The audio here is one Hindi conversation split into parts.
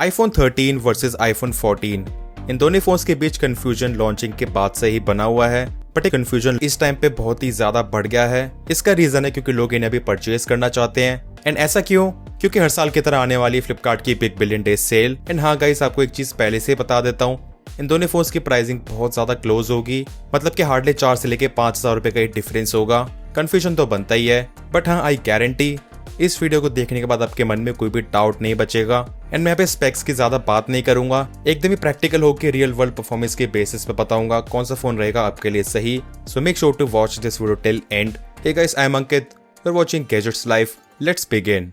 iPhone 13 versus iPhone 14। इन दोनों फोन्स के बीच कंफ्यूजन लॉन्चिंग के बाद से ही बना हुआ है, बट ये कंफ्यूजन इस टाइम पे बहुत ही ज्यादा बढ़ गया है। इसका रीजन है क्योंकि लोग इन्हें अभी परचेज करना चाहते हैं। एंड ऐसा क्यों? क्योंकि हर साल की तरह आने वाली फ्लिपकार्ट की big billion day sale. And हाँ गाइस, आपको एक चीज पहले से बता देता हूँ, इन दोनों फोन्स की प्राइसिंग बहुत ज्यादा क्लोज होगी। मतलब कि हार्डली 4 से लेके 5,000 रुपए का ही डिफरेंस होगा। कंफ्यूजन तो बनता ही है, बट हाँ आई गारंटी इस वीडियो को देखने के बाद आपके मन में कोई भी डाउट नहीं बचेगा। एंड मैं यहाँ पे स्पेक्स की ज्यादा बात नहीं करूंगा, एकदम ही प्रैक्टिकल होकर रियल वर्ल्ड परफॉर्मेंस के बेसिस पे बताऊंगा कौन सा फोन रहेगा आपके लिए सही। So make sure to watch this video till end. Hey guys, I am Ankit, you are watching Gadgets Life. Let's begin.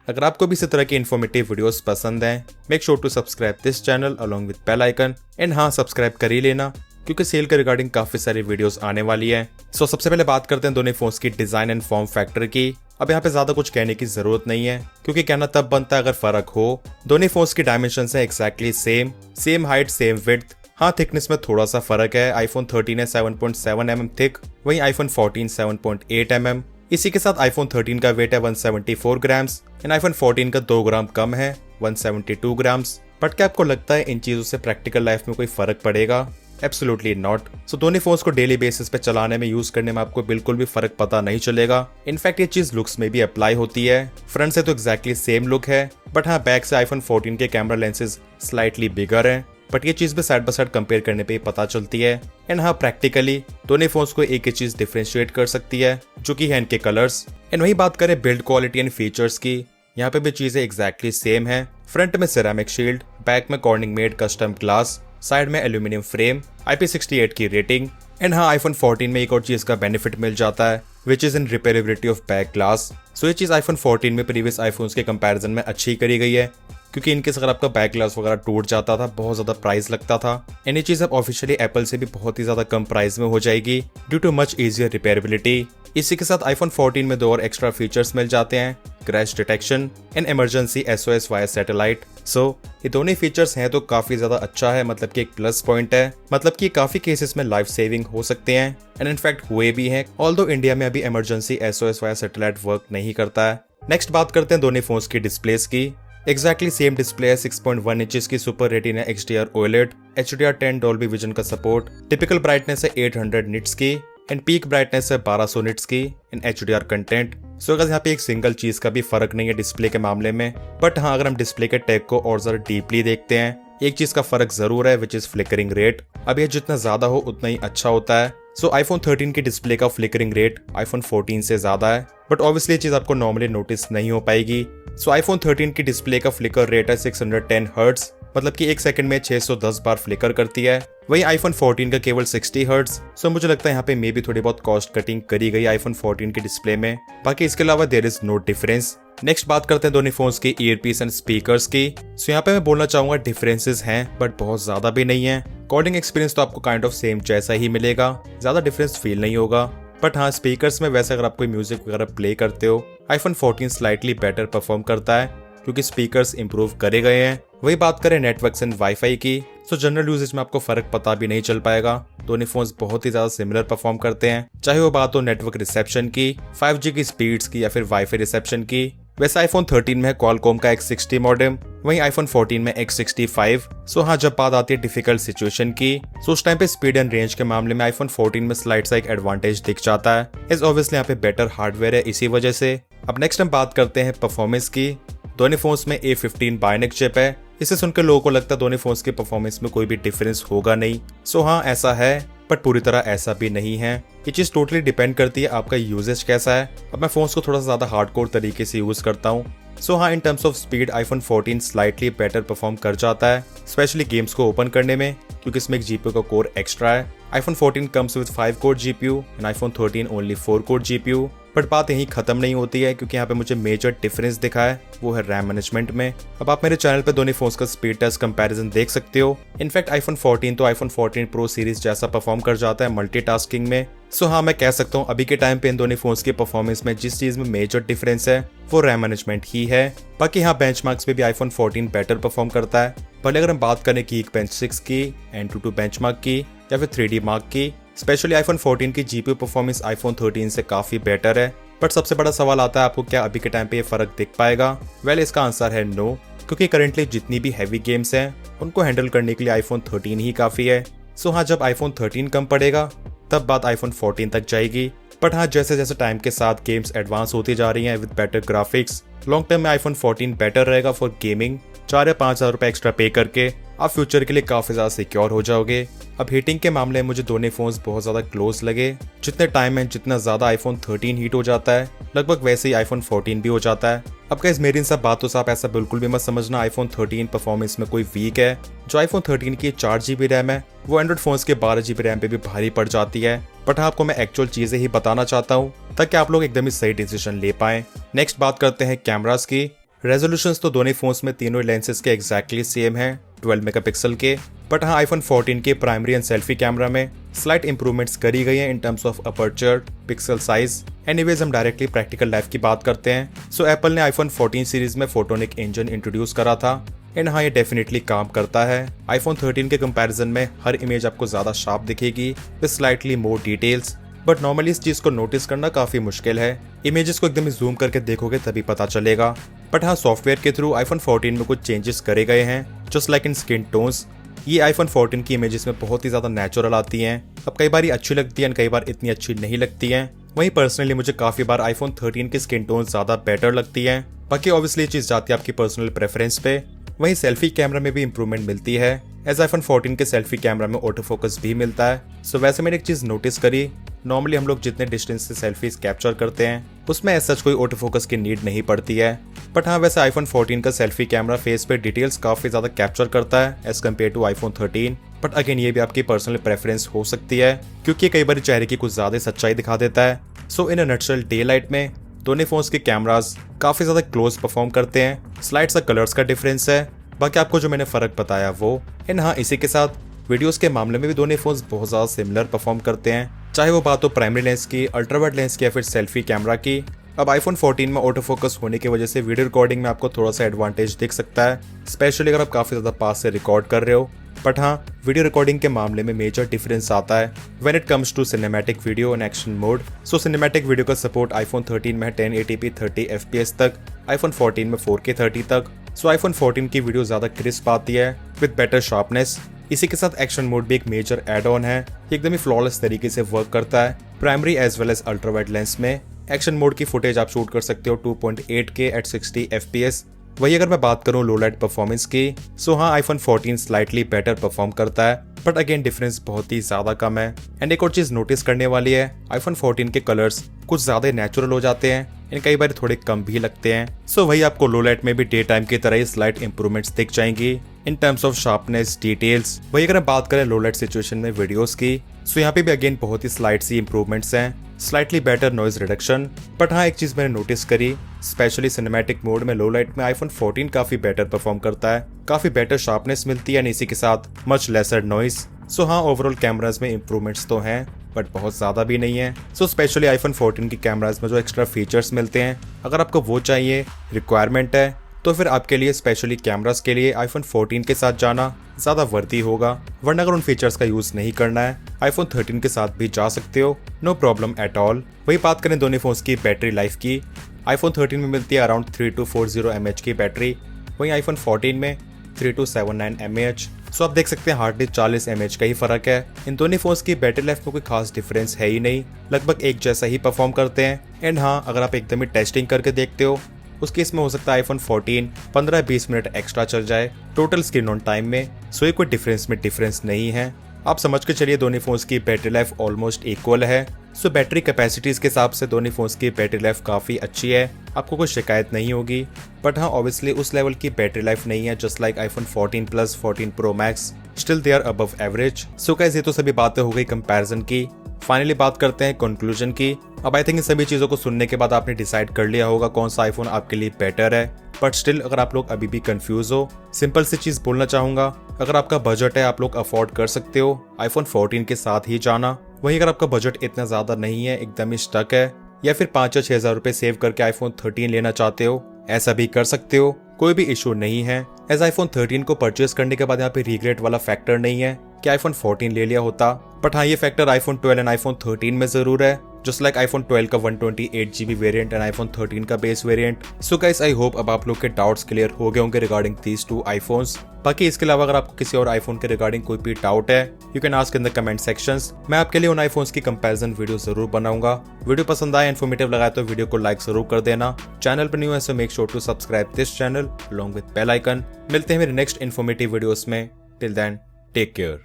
अगर आपको भी इसी तरह की इन्फॉर्मेटिव वीडियोस पसंद हैं, make sure to subscribe this channel along with bell icon. And हाँ, सब्सक्राइब कर ही लेना क्योंकि सेल के रिगार्डिंग काफी सारी वीडियोस आने वाली है। सो सबसे पहले बात करते हैं दोनों फोन्स की डिजाइन एंड फॉर्म फैक्टर की। अब यहाँ पे ज्यादा कुछ कहने की जरूरत नहीं है क्योंकि कहना तब बनता है अगर फर्क हो। दोनों फोन्स की डायमेंशंस है exactly same height same width. हाँ, थिकनेस में थोड़ा सा फर्क है। आईफोन 13 है 7.7 mm थिक, वहीं आईफोन 14 7.8 mm। इसी के साथ आईफोन 13 का वेट है 174 ग्राम्स एंड आईफोन 14 का 2 ग्राम कम है 172 ग्राम्स। बट क्या आपको लगता है इन चीजों से प्रैक्टिकल लाइफ में कोई फर्क पड़ेगा? Absolutely not. सो दोनों फोन्स को डेली बेसिस पे चलाने में यूज करने में आपको बिल्कुल भी फर्क पता नहीं चलेगा। इनफैक्ट ये चीज लुक्स में भी अप्लाई होती है। फ्रंट से तो एक्जैक्टली सेम लुक है, बट हाँ बैक से आईफोन 14 के कैमरा लेंसेज स्लाइटली बिगर है। बट ये चीज भी साइड बाय साइड कंपेयर करने पे ही पता चलती है। एंड हाँ, प्रैक्टिकली दोनों फोन्स को एक ही चीज डिफरेंशिएट कर सकती है, जो कि है इनके कलर्स। एंड वही बात करें बिल्ड क्वालिटी एंड फीचर्स की, यहाँ पे भी चीजें एक्जैक्टली सेम है। फ्रंट में सिरेमिक शील्ड, बैक में cornering made custom glass, side में एल्यूमिनियम फ्रेम, IP68 की रेटिंग। एंड हाँ, आईफोन 14 में एक और चीज का बेनिफिट मिल जाता है, which is in reparability of back glass. So ये चीज आईफोन 14 में प्रीवियस आईफोन्स के कंपैरिजन में अच्छी करी गई है, क्योंकि इनकेस अगर आपका बैक ग्लास वगैरह टूट जाता था, बहुत ज्यादा प्राइस लगता था। एंड ये चीज अब ऑफिशियली एप्पल से भी बहुत ही ज्यादा कम प्राइस में हो जाएगी due too much easier repairability. इसी के साथ आईफोन 14 में 2 और एक्स्ट्रा फीचर्स मिल जाते हैं, crash detection and emergency SOS via satellite. So ये दोनों फीचर्स हैं तो काफी ज्यादा अच्छा है, मतलब कि एक प्लस पॉइंट है। मतलब कि काफी केसेस में लाइफ सेविंग हो सकते हैं एंड इनफैक्ट हुए भी हैं, ऑल्दो इंडिया में अभी emergency SOS via satellite work नहीं करता है। नेक्स्ट बात करते हैं दोनों फोन्स की डिस्प्लेस की। एक्जैक्टली सेम डिस्प्ले है 6.1 इंचेस की super retina XDR OLED, HDR10 Dolby vision का सपोर्ट, टिपिकल ब्राइटनेस है 800 निट्स की एंड पीक ब्राइटनेस है 1200 निट्स की इन HDR कंटेंट। सो अगर यहाँ पे एक सिंगल चीज का भी फर्क नहीं है डिस्प्ले के मामले में, बट हाँ अगर हम डिस्प्ले के टैग को और जरा डीपली देखते हैं, एक चीज का फर्क जरूर है, विच इज फ्लिकरिंग रेट। अब ये जितना ज्यादा हो उतना ही अच्छा होता है। सो आईफोन 13 की डिस्प्ले का फ्लिकरिंग रेट आईफोन 14 से ज्यादा है, बट ऑब्वियसली ये चीज आपको नॉर्मली नोटिस नहीं हो पाएगी। सो आईफोन 13 की डिस्प्ले का फ्लिकर रेट है 610 हर्ट्ज, मतलब कि 1 सेकंड में 610 बार फ्लिकर करती है। वहीं आईफोन 14 का केवल 60 हर्ट्ज। सो मुझे लगता है यहाँ पे मे भी थोड़ी बहुत कॉस्ट कटिंग करी गई आईफोन 14 की डिस्प्ले में, बाकी इसके अलावा there is no difference. Next बात करते हैं दोनों फोन्स की ईयरपीस एंड स्पीकर्स की। सो यहाँ पे मैं बोलना चाहूंगा डिफरेंसेस हैं, बट बहुत ज्यादा भी नहीं है। कॉर्डिंग एक्सपीरियंस तो आपको काइंड ऑफ सेम जैसा ही मिलेगा, ज्यादा डिफरेंस फील नहीं होगा। बट हाँ, स्पीकर्स में वैसे अगर आप कोई म्यूजिक वगैरह प्ले करते हो, आईफोन 14 स्लाइटली बेटर परफॉर्म करता है क्योंकि स्पीकर्स इंप्रूव करे गए हैं। वही बात करें नेटवर्क्स एंड वाईफाई की, तो जनरल यूजेज में आपको फर्क पता भी नहीं चल पाएगा। दोनों फोन्स बहुत ही ज्यादा सिमिलर परफॉर्म करते हैं, चाहे वो बात हो नेटवर्क रिसेप्शन की, 5G की स्पीड्स की या फिर वाईफाई रिसेप्शन की। वैसे आईफोन 13 में है क्वालकॉम का X60 मॉडेम, वहीं आईफोन 14 में X65। सो हाँ, जब बात आती है डिफिकल्ट सिचुएशन की, सो उस टाइम पे स्पीड एंड रेंज के मामले में आईफोन 14 में स्लाइड सा एक एडवांटेज दिख जाता है, इस ऑब्वियसली यहाँ पे बेटर हार्डवेयर है इसी वजह से। अब नेक्स्ट हम बात करते हैं परफॉर्मेंस की। दोनों फोन्स में A15 बायोनिक चिप है। इसे सुनकर लोगों को लगता है दोनों फोन्स के परफॉर्मेंस में कोई भी डिफरेंस होगा नहीं। सो हाँ, ऐसा है, बट पूरी तरह ऐसा भी नहीं है। ये चीज टोटली डिपेंड करती है आपका यूजेज कैसा है। अब मैं फोन्स को थोड़ा सा ज्यादा हार्डकोर तरीके से यूज करता हूँ। सो हाँ, in terms of speed iPhone 14 slightly better perform कर जाता है, स्पेशली गेम्स को ओपन करने में, क्योंकि इसमें एक GPU का कोर एक्स्ट्रा है। IPhone 14 comes with 5 core GPU and iPhone 13 only 4 core GPU। But बात यहीं खत्म नहीं होती है, क्योंकि यहाँ पे मुझे मेजर डिफरेंस दिखा है, वो है रैम मैनेजमेंट में। अब आप मेरे चैनल पे दोनों फोन्स का स्पीड टेस्ट कंपैरिजन देख सकते हो। इनफैक्ट आईफोन 14 तो आईफोन 14 प्रो सीरीज जैसा परफॉर्म कर जाता है मल्टीटास्किंग में। सो हाँ, मैं कह सकता हूँ अभी के टाइम पे इन दोनों फोन्स की परफॉर्मेंस में जिस चीज में मेजर डिफरेंस है वो रैम मैनेजमेंट ही है। बाकी हाँ, बेंचमार्क्स में भी आईफोन 14 बेटर परफॉर्म करता है। भले अगर हम बात करें Geekbench 6 की, AnTuTu बेंचमार्क की या फिर 3D मार्क की, स्पेशली आईफोन 14 की GPU परफॉर्मेंस आईफोन 13 से काफी बेटर है। बट सबसे बड़ा सवाल आता है आपको क्या अभी के टाइम पे ये फर्क दिख पाएगा? वेल इसका आंसर है नो, क्योंकि करेंटली जितनी भी हैवी गेम्स हैं उनको हैंडल करने के लिए आईफोन 13 ही काफी है। सो हाँ, जब आईफोन 13 कम पड़ेगा तब बात आईफोन 14 तक जाएगी। बट हाँ, जैसे जैसे टाइम के साथ गेम्स एडवांस होती जा रही हैं with better graphics, long term में आईफोन 14 बेटर रहेगा फॉर गेमिंग। 4 या 5 हज़ार रुपए एक्स्ट्रा पे करके आप फ्यूचर के लिए काफी ज्यादा सिक्योर हो जाओगे। अब हीटिंग के मामले में मुझे दोनों फोन्स बहुत ज्यादा क्लोज लगे। जितने टाइम में जितना ज्यादा आईफोन 13 हीट हो जाता है, लगभग वैसे ही आईफोन 14 भी हो जाता है। अब गाइस मेरी इन सब बातों से आप ऐसा बिल्कुल भी मत समझना आईफोन 13 परफॉर्मेंस में कोई वीक है। जो आईफोन 13 की 4 GB रैम है वो एंड्रॉइड फोन्स के 12 GB रैम पे भी भारी पड़ जाती है। बट आपको मैं एक्चुअल चीजें ही बताना चाहता हूँ ताकि आप लोग एकदम ही सही डिसीजन ले पाए। नेक्स्ट बात करते हैं कैमरास की। रेजोल्यूशंस तो दोनों फोन्स में तीनों लेंसेज के एग्जैक्टली सेम है, 12 मेगापिक्सल के। बट हाँ, आईफोन 14 के प्राइमरी एंड सेल्फी कैमरा में स्लाइट इंप्रूवमेंट्स करी गई हैं in terms of aperture, pixel size. Anyways हम डायरेक्टली प्रैक्टिकल लाइफ की बात करते हैं। सो एप्पल ने आईफोन 14 सीरीज में फोटोनिक इंजन इंट्रोड्यूस करा था एंड हाँ, ये डेफिनेटली काम करता है। आईफोन 13 के कंपैरिजन में हर इमेज आपको ज्यादा शार्प दिखेगी with slightly more details. But normally इस चीज को नोटिस करना काफी मुश्किल है। इमेजेस को एकदम ही जूम करके देखोगे तभी पता चलेगा। बट हाँ, सॉफ्टवेयर के थ्रू आईफोन 14 में कुछ चेंजेस करे गए हैं, just like in skin tones. ये आईफोन 14 की इमेजेस में बहुत ही ज्यादा नेचुरल आती हैं। अब कई बार अच्छी लगती हैं, कई बार इतनी अच्छी नहीं लगती हैं। वहीं पर्सनली मुझे काफी बार आईफोन 13 की स्किन टोन ज्यादा बेटर लगती हैं। बाकी ऑब्वियसली ये चीज जाती है आपकी पर्सनल प्रेफरेंस पे। वहीं सेल्फी कैमरा में भी इंप्रूवमेंट मिलती है, एज आईफोन 14 के सेल्फी कैमरा में ऑटो फोकस भी मिलता है। सो वैसे मैंने एक चीज नोटिस करी, नॉर्मली हम लोग जितने डिस्टेंस से सेल्फीज कैप्चर करते हैं उसमें ऐसा कोई ऑटो फोकस की नीड नहीं पड़ती है। बट हाँ, वैसे आईफोन 14 का सेल्फी कैमरा फेस पे डिटेल्स काफी ज्यादा कैप्चर करता है as compare to iPhone 13। But again ये भी आपकी पर्सनल प्रेफरेंस हो सकती है, क्योंकि कई बार चेहरे की कुछ ज्यादा सच्चाई दिखा देता है। सो इन अ नटशेल डे लाइट में दोनों फोन्स के कैमरास काफी ज्यादा क्लोज परफॉर्म करते हैं। स्लाइड सा कलर्स का डिफरेंस है, बाकी आपको जो मैंने फर्क बताया वो। एंड हाँ, इसी के साथ वीडियोस के मामले में भी दोनों फोन्स बहुत ज्यादा सिमिलर परफॉर्म करते हैं, चाहे वो बात हो प्राइमरी लेंस की, अल्ट्रावाइड लेंस की या फिर सेल्फी कैमरा की। अब आईफोन 14 में ऑटो फोकस होने की वजह से वीडियो रिकॉर्डिंग में आपको थोड़ा सा एडवांटेज दिख सकता है, स्पेशली अगर आप काफी ज्यादा पास से रिकॉर्ड कर रहे हो। बट हाँ, वीडियो रिकॉर्डिंग के मामले में मेजर डिफरेंस आता है when it comes to cinematic video and action mode. So cinematic video का सपोर्ट आईफोन 13 में है 1080p 30 FPS तक, आईफोन 14 में 4K 30 तक। सो आईफोन 14 की वीडियो ज्यादा क्रिस्प आती है विद बेटर शार्पनेस। इसी के साथ एक्शन मोड भी एक मेजर एड ऑन है, एकदम ही फ्लॉलेस तरीके से वर्क करता है। Primary as well as ultrawide lens में एक्शन मोड की फुटेज आप शूट कर सकते हो 2.8K एट 60 FPS। वही अगर मैं बात करूं लो लाइट परफॉर्मेंस की, सो हाँ, आईफोन 14 स्लाइटली बेटर परफॉर्म करता है, बट अगेन डिफरेंस बहुत ही ज्यादा कम है। एंड एक और चीज नोटिस करने वाली है, आईफोन 14 के कलर्स कुछ ज्यादा नेचुरल हो जाते हैं एंड कई बार थोड़े कम भी लगते हैं। सो वही आपको लो लाइट में भी डे टाइम की तरह ही स्लाइट इंप्रूवमेंट्स दिख जाएंगी in terms of sharpness, details. वही अगर हम बात करें लो लाइट सिचुएशन में वीडियोस की, सो यहाँ पे भी अगेन बहुत ही स्लाइट सी इंप्रूवमेंट्स हैं, slightly better noise reduction. But हाँ, एक चीज मैंने नोटिस करी, स्पेशली सिनेमैटिक मोड में लो लाइट में आईफोन 14 काफी बेटर परफॉर्म करता है, काफी बेटर शार्पनेस मिलती है, इसी के साथ मच लेसर नॉइज। सो हाँ, ओवरऑल कैमराज में इंप्रूवमेंट्स तो हैं बट बहुत ज्यादा भी नहीं है। सो स्पेशली आईफोन 14 की कैमराज में जो एक्स्ट्रा फीचर्स मिलते हैं, अगर आपको वो चाहिए, रिक्वायरमेंट है, तो फिर आपके लिए स्पेशली कैमरास के लिए आईफोन 14 के साथ जाना ज्यादा वर्दी होगा। वरना अगर उन फीचर्स का यूज नहीं करना है, आईफोन 13 के साथ भी जा सकते हो, नो प्रॉब्लम एट ऑल। वही बात करें दोनों फोन्स की बैटरी लाइफ की, आईफोन 13 में मिलती है अराउंड 3240 mAh की बैटरी, वहीं आईफोन 14 में 3279 mAh। सो आप देख सकते हैं हार्डली 40 mAh का ही फर्क है। इन दोनों फोन्स की बैटरी लाइफ में कोई खास डिफरेंस है ही नहीं, लगभग एक जैसा ही परफॉर्म करते हैं। एंड हाँ, अगर आप एकदम ही टेस्टिंग करके देखते हो, उस केस में हो सकता है आईफोन 14 15-20 मिनट एक्स्ट्रा चल जाए टोटल स्क्रीन ऑन टाइम में। सो ये कोई डिफरेंस में डिफरेंस नहीं है, आप समझ के चलिए दोनों फोन्स की बैटरी लाइफ ऑलमोस्ट इक्वल है। सो बैटरी कैपेसिटीज के हिसाब से दोनों फोन्स की बैटरी लाइफ काफी अच्छी है, आपको कोई शिकायत नहीं होगी। बट हाँ, ऑब्वियसली उस लेवल की बैटरी लाइफ नहीं है just like iPhone 14 plus 14 pro max, still they are above average. So guys, ये तो सभी बातें हो गई कंपैरिजन की। फाइनली बात करते हैं कंक्लूजन की। अब आई थिंक इन सभी चीजों को सुनने के बाद आपने डिसाइड कर लिया होगा कौन सा आईफोन आपके लिए बेटर है। बट स्टिल अगर आप लोग अभी भी कंफ्यूज हो, सिंपल सी चीज बोलना चाहूंगा, अगर आपका बजट है, आप लोग अफोर्ड कर सकते हो आईफोन 14 के साथ ही जाना। वहीं अगर आपका बजट इतना ज्यादा नहीं है, एकदम ही स्टक है, या फिर 5 या 6 हजार रुपए सेव करके आईफोन 13 लेना चाहते हो, ऐसा भी कर सकते हो, कोई भी इशू नहीं है। एज आईफोन 13 को परचेज करने के बाद यहाँ पे रिग्रेट वाला फैक्टर नहीं है कि आईफोन 14 ले लिया होता। बट हाँ, ये फैक्टर आईफोन 12 एंड आईफोन 13 में जरूर है। जस्ट लाइक iPhone 12 का 128GB वेरिएंट एंड iPhone 13 का base variant. So guys I hope अब आप लोग के डाउट्स क्लियर हो गए होंगे रिगार्डिंग दीज 2 iPhones। बाकी इसके अलावा अगर आपको किसी और आईफोन के रिगार्डिंग कोई भी डाउट है you can ask in the comment sections. मैं आपके लिए उन आईफोन्स की कंपैरिजन वीडियो जरूर बनाऊंगा। वीडियो पसंद आए, इन्फॉर्मेटिव लगा तो वीडियो को लाइक जरूर कर देना। चैनल पर न्यू है so make sure to subscribe this channel along with bell icon. मिलते हैं मेरे नेक्स्ट इन्फॉर्मेटिव वीडियोस में। Till then take care.